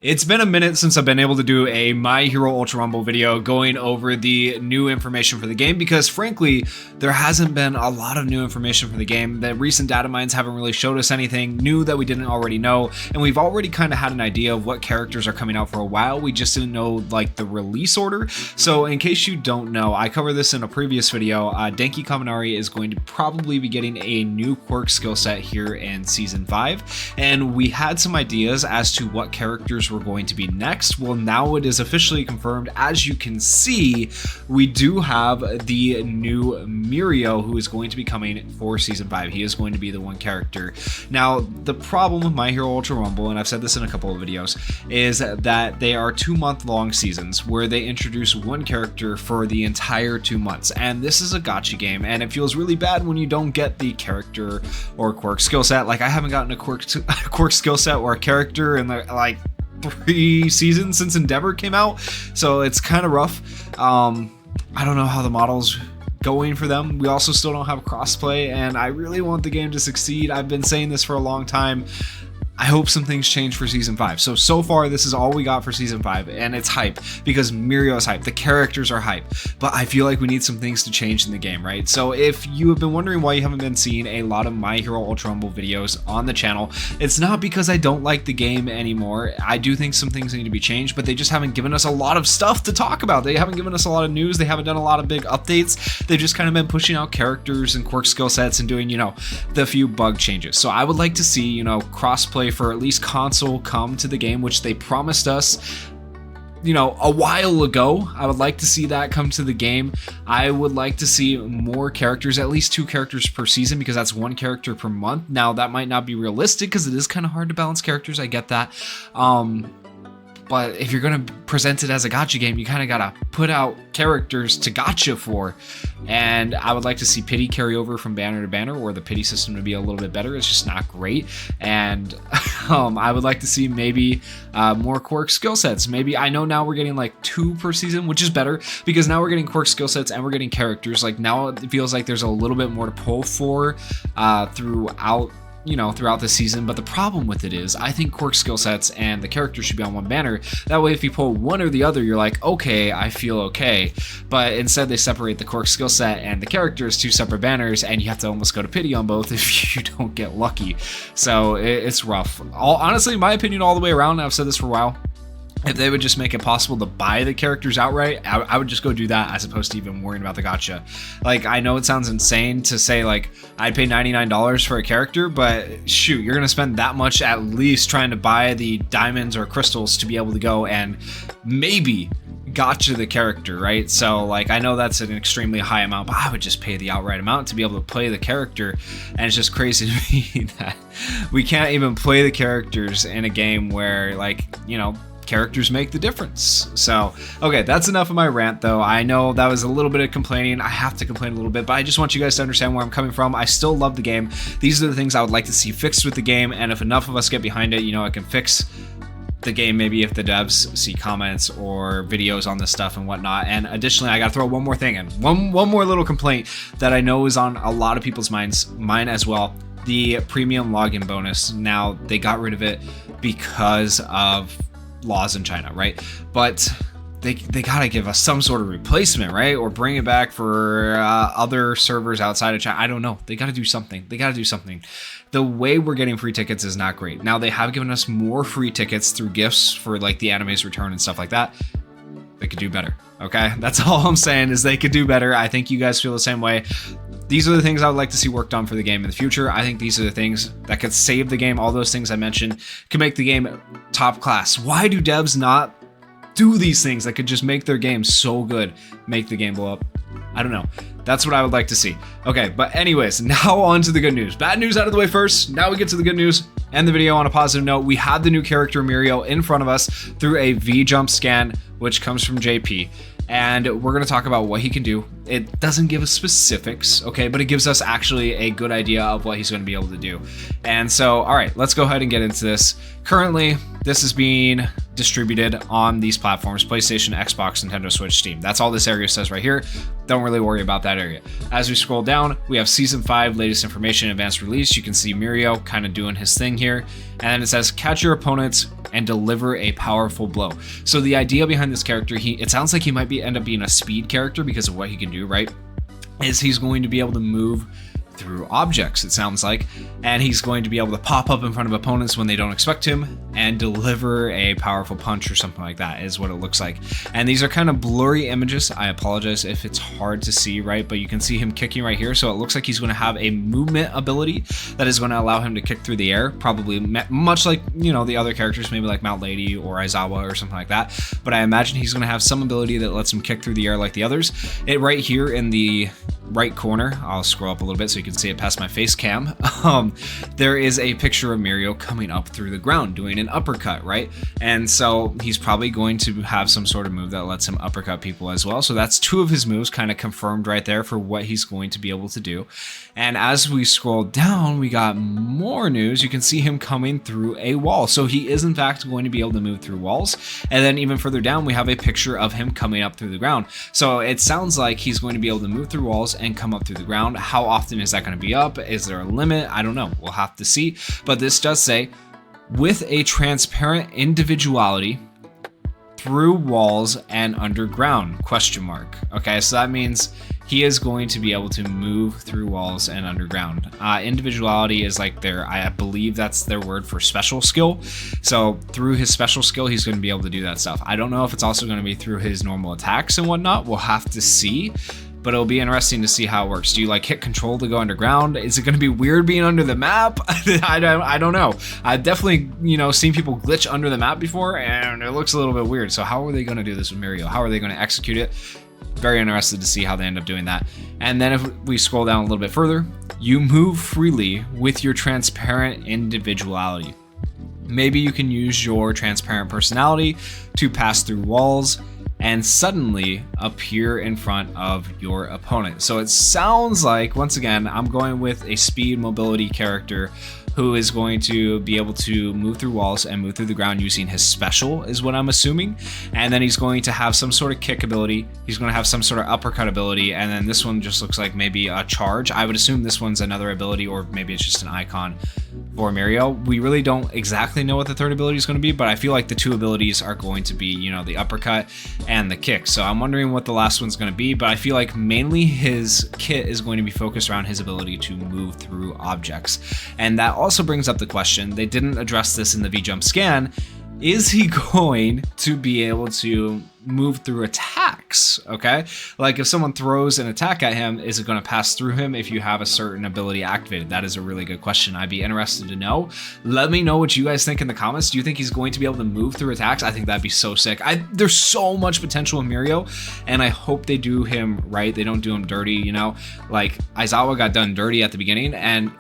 It's been a minute since I've been able to do a My Hero Ultra Rumble video going over the new information for the game because frankly, there hasn't been a lot of new information for the game. The recent data mines haven't really showed us anything new that we didn't already know, and we've already kind of had an idea of what characters are coming out for a while. We just didn't know like the release order. So in case you don't know, I covered this in a previous video. Denki Kaminari is going to probably be getting a new quirk skill set here in Season 5, and we had some ideas as to what characters were going to be next. Well, now it is officially confirmed. As you can see, we do have the new Murio who is going to be coming for Season 5. He is going to be the one character. Now, the problem with My Hero Ultra Rumble, and I've said this in a couple of videos, is that they are 2-month-long seasons where they introduce one character for the entire 2 months. And this is a gacha game, and it feels really bad when you don't get the character or quirk skill set. Like, I haven't gotten a quirk skill set or a character in the, like, 3 seasons since Endeavor came out, so it's kind of rough. I don't know how the model's going for them. We also still don't have crossplay, and I really want the game to succeed. I've been saying this for a long time. I hope some things change for Season 5. So far, this is all we got for Season 5, and it's hype because Mirio's hype. The characters are hype, but I feel like we need some things to change in the game, right? So if you have been wondering why you haven't been seeing a lot of My Hero Ultra Rumble videos on the channel, it's not because I don't like the game anymore. I do think some things need to be changed, but they just haven't given us a lot of stuff to talk about. They haven't given us a lot of news. They haven't done a lot of big updates. They've just kind of been pushing out characters and quirk skill sets and doing, the few bug changes. So I would like to see, crossplay for at least console come to the game, which they promised us a while ago. I would like to see that come to the game. I would like to see more characters, at least 2 characters per season, because that's 1 character per month. Now that might not be realistic because it is kind of hard to balance characters. I get that. But if you're going to present it as a gacha game, you kind of got to put out characters to gacha for. And I would like to see pity carry over from banner to banner, or the pity system to be a little bit better. It's just not great. And I would like to see maybe more quirk skill sets. Maybe, I know now we're getting like 2 per season, which is better because now we're getting quirk skill sets and we're getting characters. Like now it feels like there's a little bit more to pull for throughout the season. But the problem with it is I think quirk skill sets and the characters should be on one banner. That way if you pull one or the other, you're like, okay, I feel okay. But instead they separate the quirk skill set and the characters 2 separate banners, and you have to almost go to pity on both if you don't get lucky. So it's rough. Honestly, my opinion all the way around, I've said this for a while, if they would just make it possible to buy the characters outright, I would just go do that as opposed to even worrying about the gacha. Like, I know it sounds insane to say, like, I'd pay $99 for a character, but shoot, you're going to spend that much at least trying to buy the diamonds or crystals to be able to go and maybe gacha the character, right? So, like, I know that's an extremely high amount, but I would just pay the outright amount to be able to play the character. And it's just crazy to me that we can't even play the characters in a game where, like, characters make the difference. So, okay, that's enough of my rant though. I know that was a little bit of complaining. I have to complain a little bit, but I just want you guys to understand where I'm coming from. I still love the game. These are the things I would like to see fixed with the game, and if enough of us get behind it, I can fix the game, maybe if the devs see comments or videos on this stuff and whatnot. And additionally, I gotta throw one more thing in. One more little complaint that I know is on a lot of people's minds, mine as well. The premium login bonus. Now, they got rid of it because of laws in China, right? But they gotta give us some sort of replacement, right? Or bring it back for other servers outside of China. I don't know. They gotta do something. The way we're getting free tickets is not great. Now, they have given us more free tickets through gifts for like the anime's return and stuff like that. They could do better, okay? That's all I'm saying, is they could do better. I think you guys feel the same way. These are the things I would like to see worked on for the game in the future. I think these are the things that could save the game. All those things I mentioned could make the game top class. Why do devs not do these things that could just make their game so good, make the game blow up? I don't know. That's what I would like to see. Okay, but anyways, now on to the good news. Bad news out of the way first. Now we get to the good news. End the video on a positive note. We have the new character Murio in front of us through a V-Jump scan, which comes from JP. And we're going to talk about what he can do. It doesn't give us specifics, okay, but it gives us actually a good idea of what he's going to be able to do. And so, all right, let's go ahead and get into this. Currently, this is being distributed on these platforms: PlayStation, Xbox, Nintendo Switch, Steam. That's all this area says right here. Don't really worry about that area. As we scroll down, we have Season 5, latest information, advanced release. You can see Murio kind of doing his thing here. And then it says, catch your opponents and deliver a powerful blow. So the idea behind this character, it sounds like he might end up being a speed character because of what he can do, right? Is he's going to be able to move through objects, it sounds like, and he's going to be able to pop up in front of opponents when they don't expect him and deliver a powerful punch or something like that, is what it looks like. And these are kind of blurry images. I apologize if it's hard to see, right? But you can see him kicking right here, so it looks like he's going to have a movement ability that is going to allow him to kick through the air, probably much like, you know, the other characters, maybe like Mount Lady or Aizawa or something like that. But I imagine he's going to have some ability that lets him kick through the air like the others. It right here in the right corner, I'll scroll up a little bit so you can see it past my face cam. There is a picture of Murio coming up through the ground doing an uppercut, right? And so he's probably going to have some sort of move that lets him uppercut people as well. So that's two of his moves kind of confirmed right there for what he's going to be able to do. And as we scroll down, we got more news. You can see him coming through a wall. So he is in fact going to be able to move through walls. And then even further down, we have a picture of him coming up through the ground. So it sounds like he's going to be able to move through walls and come up through the ground. How often is that going to be up? Is there a limit? I don't know. We'll have to see. But this does say, with a transparent individuality through walls and underground, question mark. Okay, so that means he is going to be able to move through walls and underground. Individuality is like I believe that's their word for special skill. So through his special skill, he's going to be able to do that stuff. I don't know if it's also going to be through his normal attacks and whatnot. We'll have to see. But it'll be interesting to see how it works. Do you like hit control to go underground? Is it going to be weird being under the map? I don't know. I've definitely, you know, seen people glitch under the map before, and it looks a little bit weird. So how are they going to do this with Murio? How are they going to execute it? Very interested to see how they end up doing that. And then if we scroll down a little bit further, you move freely with your transparent individuality. Maybe you can use your transparent personality to pass through walls and suddenly appear in front of your opponent. So it sounds like, once again, I'm going with a speed mobility character who is going to be able to move through walls and move through the ground using his special, is what I'm assuming. And then he's going to have some sort of kick ability. He's going to have some sort of uppercut ability. And then this one just looks like maybe a charge. I would assume this one's another ability, or maybe it's just an icon for Murio. We really don't exactly know what the third ability is going to be, but I feel like the two abilities are going to be, you know, the uppercut and the kick. So I'm wondering what the last one's going to be, but I feel like mainly his kit is going to be focused around his ability to move through objects. And that also brings up the question, they didn't address this in the V-Jump scan, is he going to be able to move through attacks? Okay, like if someone throws an attack at him, is it going to pass through him if you have a certain ability activated? That is a really good question. I'd be interested to know. Let me know what you guys think in the comments. Do you think he's going to be able to move through attacks? I think that'd be so sick. There's so much potential in Murio, and I hope they do him right. They don't do him dirty, you know, like Aizawa got done dirty at the beginning, and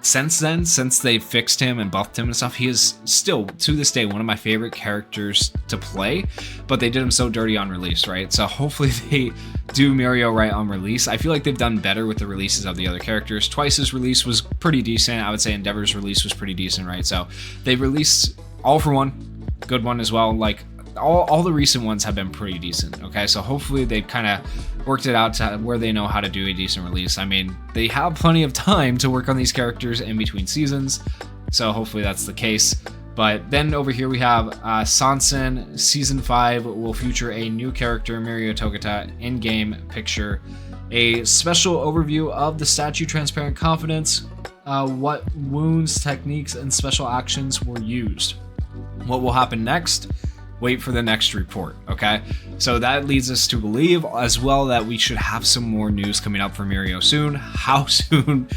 since then, since they fixed him and buffed him and stuff, he is still, to this day, one of my favorite characters to play, but they did him so dirty on release, right? So hopefully they do Murio right on release. I feel like they've done better with the releases of the other characters. Twice's release was pretty decent. I would say Endeavor's release was pretty decent, right? So they released All for One, good one as well. Like, all the recent ones have been pretty decent, okay? So hopefully they've kind of worked it out to where they know how to do a decent release. I mean, they have plenty of time to work on these characters in between seasons, so hopefully that's the case. But then over here we have Sansen. Season 5 will feature a new character, Murio Togata, in-game picture, a special overview of the statue Transparent Confidence, what wounds, techniques, and special actions were used. What will happen next? Wait for the next report, okay? So that leads us to believe as well that we should have some more news coming up for Murio soon. How soon?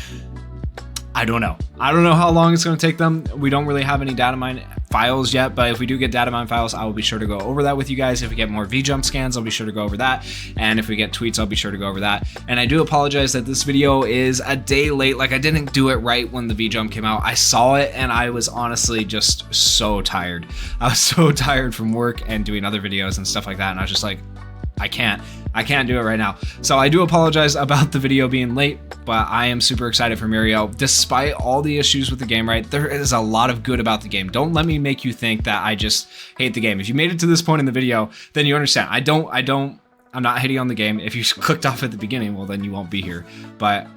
I don't know. I don't know how long it's going to take them. We don't really have any data mine files yet, but if we do get data mine files, I will be sure to go over that with you guys. If we get more V-Jump scans, I'll be sure to go over that. And if we get tweets, I'll be sure to go over that. And I do apologize that this video is a day late. Like, I didn't do it right when the V-Jump came out. I saw it and I was honestly just so tired. I was so tired from work and doing other videos and stuff like that. And I was just like, I can't do it right now. So I do apologize about the video being late, but I am super excited for Murio. Despite all the issues with the game, right, there is a lot of good about the game. Don't let me make you think that I just hate the game. If you made it to this point in the video, then you understand. I'm not hating on the game. If you clicked off at the beginning, well, then you won't be here. But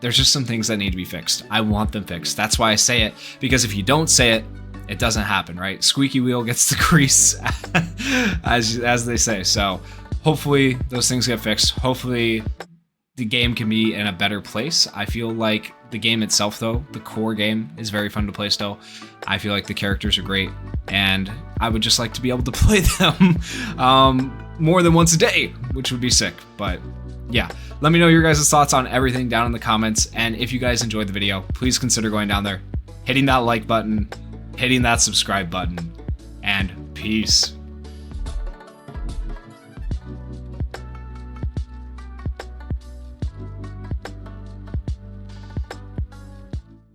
there's just some things that need to be fixed. I want them fixed. That's why I say it, because if you don't say it, it doesn't happen, right? Squeaky wheel gets the grease, as they say. So hopefully those things get fixed. Hopefully the game can be in a better place. I feel like the game itself, though, the core game, is very fun to play still. I feel like the characters are great, and I would just like to be able to play them more than once a day, which would be sick. But yeah, let me know your guys' thoughts on everything down in the comments, and if you guys enjoyed the video, please consider going down there, hitting that like button, hitting that subscribe button, and peace.